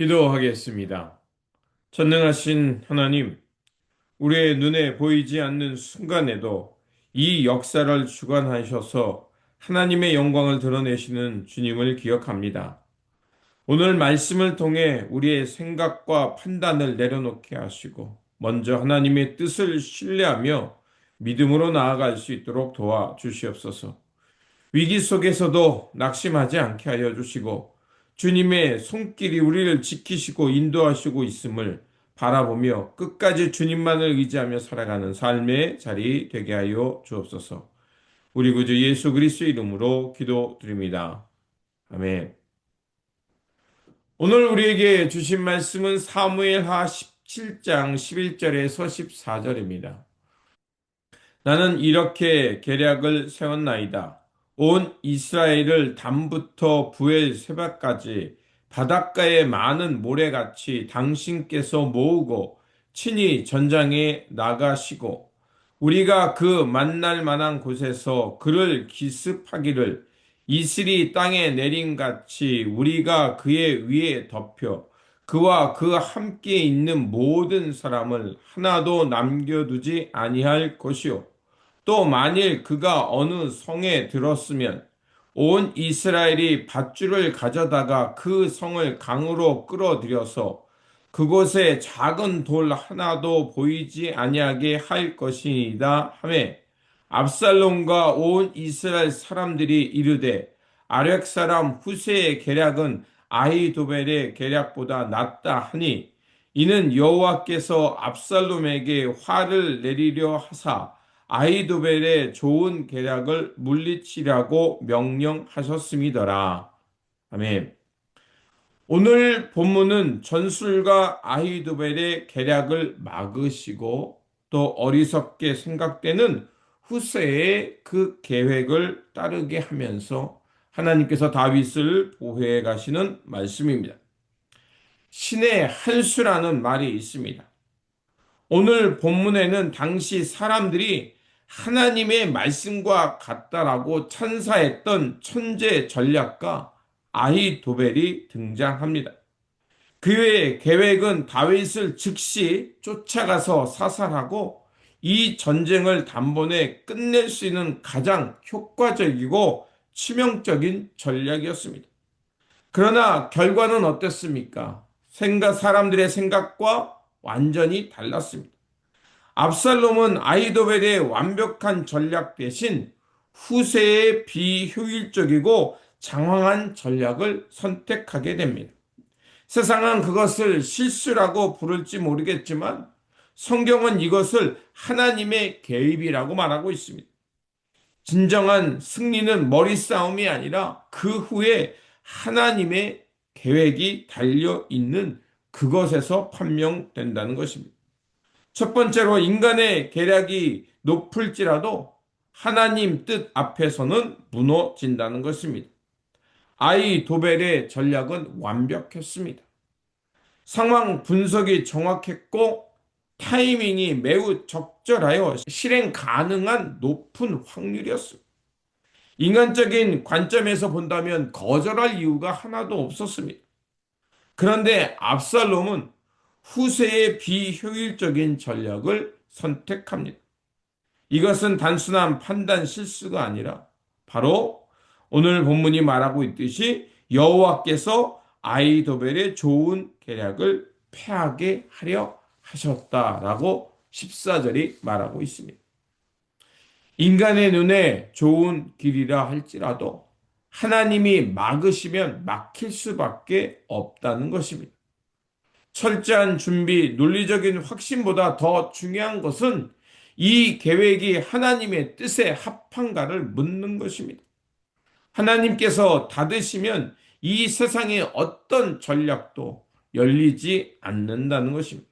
기도하겠습니다. 전능하신 하나님, 우리의 눈에 보이지 않는 순간에도 이 역사를 주관하셔서 하나님의 영광을 드러내시는 주님을 기억합니다. 오늘 말씀을 통해 우리의 생각과 판단을 내려놓게 하시고, 먼저 하나님의 뜻을 신뢰하며 믿음으로 나아갈 수 있도록 도와주시옵소서. 위기 속에서도 낙심하지 않게 하여 주시고 주님의 손길이 우리를 지키시고 인도하시고 있음을 바라보며 끝까지 주님만을 의지하며 살아가는 삶의 자리 되게 하여 주옵소서. 우리 구주 예수 그리스도의 이름으로 기도드립니다. 아멘. 오늘 우리에게 주신 말씀은 사무엘하 17장 11절에서 14절입니다. 나는 이렇게 계략을 세웠나이다. 온 이스라엘을 담부터 부엘 세바까지 바닷가의 많은 모래같이 당신께서 모으고 친히 전장에 나가시고 우리가 그 만날 만한 곳에서 그를 기습하기를 이슬이 땅에 내림같이 우리가 그의 위에 덮여 그와 그 함께 있는 모든 사람을 하나도 남겨두지 아니할 것이요. 또 만일 그가 어느 성에 들었으면 온 이스라엘이 밧줄을 가져다가 그 성을 강으로 끌어들여서 그곳에 작은 돌 하나도 보이지 아니하게 할 것이니이다 하매 압살롬과 온 이스라엘 사람들이 이르되 아렉 사람 후세의 계략은 아히도벨의 계략보다 낫다 하니 이는 여호와께서 압살롬에게 화를 내리려 하사 아히도벨의 좋은 계략을 물리치라고 명령하셨음이더라. 아멘. 오늘 본문은 전술가 아히도벨의 계략을 막으시고 또 어리석게 생각되는 후세의 그 계획을 따르게 하면서 하나님께서 다윗을 보호해 가시는 말씀입니다. 신의 한 수라는 말이 있습니다. 오늘 본문에는 당시 사람들이 하나님의 말씀과 같다라고 찬사했던 천재 전략가 아히도벨이 등장합니다. 그의 계획은 다윗을 즉시 쫓아가서 사살하고 이 전쟁을 단번에 끝낼 수 있는 가장 효과적이고 치명적인 전략이었습니다. 그러나 결과는 어땠습니까? 사람들의 생각과 완전히 달랐습니다. 압살롬은 아히도벨의 완벽한 전략 대신 후세의 비효율적이고 장황한 전략을 선택하게 됩니다. 세상은 그것을 실수라고 부를지 모르겠지만 성경은 이것을 하나님의 개입이라고 말하고 있습니다. 진정한 승리는 머리 싸움이 아니라 그 후에 하나님의 계획이 달려 있는 그것에서 판명된다는 것입니다. 첫 번째로 인간의 계략이 높을지라도 하나님 뜻 앞에서는 무너진다는 것입니다. 아히도벨의 전략은 완벽했습니다. 상황 분석이 정확했고 타이밍이 매우 적절하여 실행 가능한 높은 확률이었습니다. 인간적인 관점에서 본다면 거절할 이유가 하나도 없었습니다. 그런데 압살롬은 후세의 비효율적인 전략을 선택합니다. 이것은 단순한 판단 실수가 아니라 바로 오늘 본문이 말하고 있듯이 여호와께서 아히도벨의 좋은 계략을 패하게 하려 하셨다라고 14절이 말하고 있습니다. 인간의 눈에 좋은 길이라 할지라도 하나님이 막으시면 막힐 수밖에 없다는 것입니다. 철저한 준비, 논리적인 확신보다 더 중요한 것은 이 계획이 하나님의 뜻에 합한가를 묻는 것입니다. 하나님께서 닫으시면 이 세상의 어떤 전략도 열리지 않는다는 것입니다.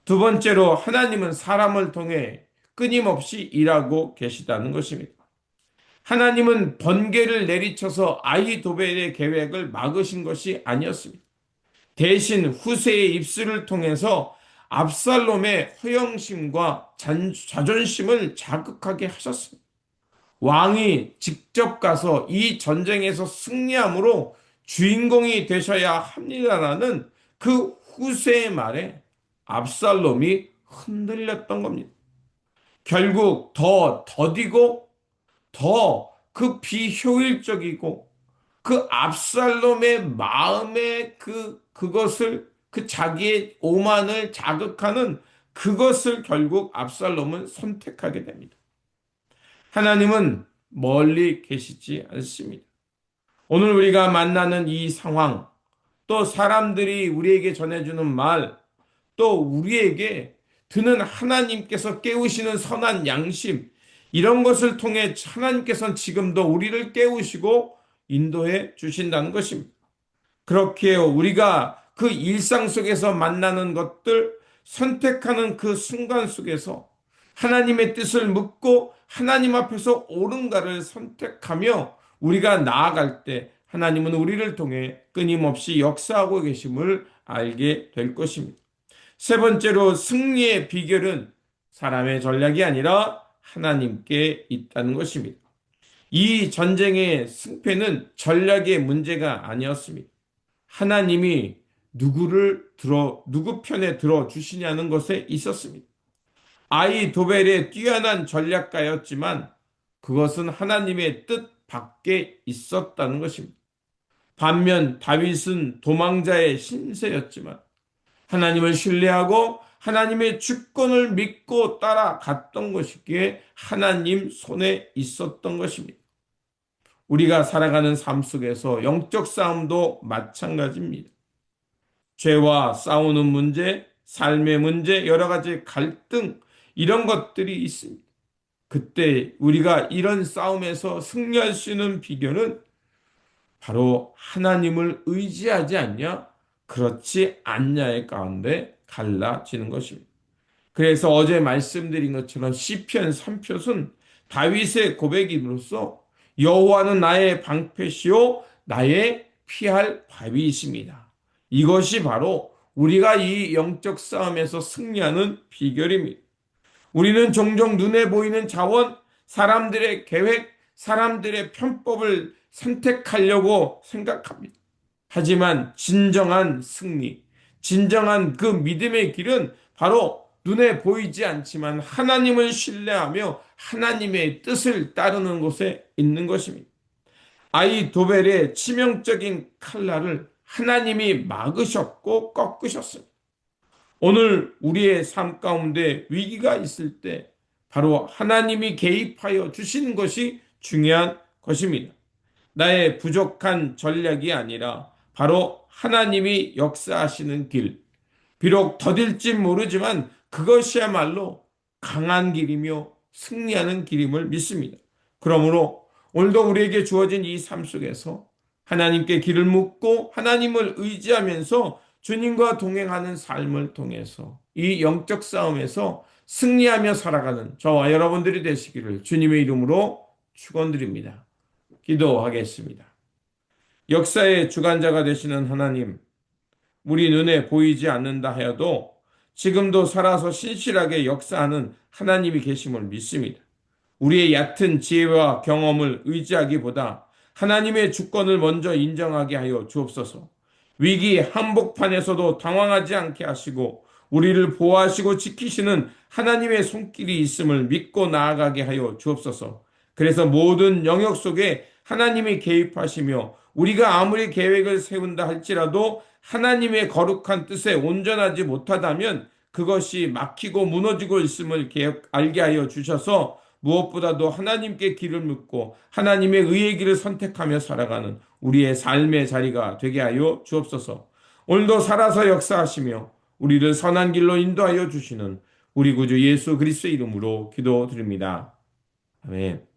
두 번째로 하나님은 사람을 통해 끊임없이 일하고 계시다는 것입니다. 하나님은 번개를 내리쳐서 아히도벨의 계획을 막으신 것이 아니었습니다. 대신 후세의 입술을 통해서 압살롬의 허영심과 자존심을 자극하게 하셨습니다. 왕이 직접 가서 이 전쟁에서 승리함으로 주인공이 되셔야 합니다라는 그 후세의 말에 압살롬이 흔들렸던 겁니다. 결국 더 더디고 더 그 비효율적이고 그 압살롬의 마음에 그것을 그 자기의 오만을 자극하는 그것을 결국 압살롬은 선택하게 됩니다. 하나님은 멀리 계시지 않습니다. 오늘 우리가 만나는 이 상황, 또 사람들이 우리에게 전해주는 말, 또 우리에게 드는 하나님께서 깨우시는 선한 양심, 이런 것을 통해 하나님께서는 지금도 우리를 깨우시고 인도해 주신다는 것입니다. 그렇게 우리가 그 일상 속에서 만나는 것들, 선택하는 그 순간 속에서 하나님의 뜻을 묻고 하나님 앞에서 옳은가를 선택하며 우리가 나아갈 때 하나님은 우리를 통해 끊임없이 역사하고 계심을 알게 될 것입니다. 세 번째로 승리의 비결은 사람의 전략이 아니라 하나님께 있다는 것입니다. 이 전쟁의 승패는 전략의 문제가 아니었습니다. 하나님이 누구 편에 들어 주시냐는 것에 있었습니다. 아히도벨의 뛰어난 전략가였지만 그것은 하나님의 뜻 밖에 있었다는 것입니다. 반면 다윗은 도망자의 신세였지만 하나님을 신뢰하고 하나님의 주권을 믿고 따라갔던 것이기에 하나님 손에 있었던 것입니다. 우리가 살아가는 삶 속에서 영적 싸움도 마찬가지입니다. 죄와 싸우는 문제, 삶의 문제, 여러 가지 갈등, 이런 것들이 있습니다. 그때 우리가 이런 싸움에서 승리할 수 있는 비결은 바로 하나님을 의지하지 않냐? 그렇지 않냐의 가운데 갈라지는 것입니다. 그래서 어제 말씀드린 것처럼 시편 3편은 다윗의 고백임으로써 여호와는 나의 방패시요 나의 피할 바위이십니다. 이것이 바로 우리가 이 영적 싸움에서 승리하는 비결입니다. 우리는 종종 눈에 보이는 자원, 사람들의 계획, 사람들의 편법을 선택하려고 생각합니다. 하지만 진정한 승리, 진정한 그 믿음의 길은 바로 눈에 보이지 않지만 하나님을 신뢰하며 하나님의 뜻을 따르는 곳에 있는 것입니다. 아히도벨의 치명적인 칼날을 하나님이 막으셨고 꺾으셨습니다. 오늘 우리의 삶 가운데 위기가 있을 때 바로 하나님이 개입하여 주시는 것이 중요한 것입니다. 나의 부족한 전략이 아니라 바로 하나님이 역사하시는 길. 비록 더딜지 모르지만 그것이야말로 강한 길이며 승리하는 길임을 믿습니다. 그러므로 오늘도 우리에게 주어진 이 삶 속에서 하나님께 길을 묻고 하나님을 의지하면서 주님과 동행하는 삶을 통해서 이 영적 싸움에서 승리하며 살아가는 저와 여러분들이 되시기를 주님의 이름으로 축원드립니다. 기도하겠습니다. 역사의 주관자가 되시는 하나님, 우리 눈에 보이지 않는다 하여도 지금도 살아서 신실하게 역사하는 하나님이 계심을 믿습니다. 우리의 얕은 지혜와 경험을 의지하기보다 하나님의 주권을 먼저 인정하게 하여 주옵소서. 위기 한복판에서도 당황하지 않게 하시고 우리를 보호하시고 지키시는 하나님의 손길이 있음을 믿고 나아가게 하여 주옵소서. 그래서 모든 영역 속에 하나님이 개입하시며 우리가 아무리 계획을 세운다 할지라도 하나님의 거룩한 뜻에 온전하지 못하다면 그것이 막히고 무너지고 있음을 알게 하여 주셔서 무엇보다도 하나님께 길을 묻고 하나님의 의의 길을 선택하며 살아가는 우리의 삶의 자리가 되게 하여 주옵소서. 오늘도 살아서 역사하시며 우리를 선한 길로 인도하여 주시는 우리 구주 예수 그리스도의 이름으로 기도드립니다. 아멘.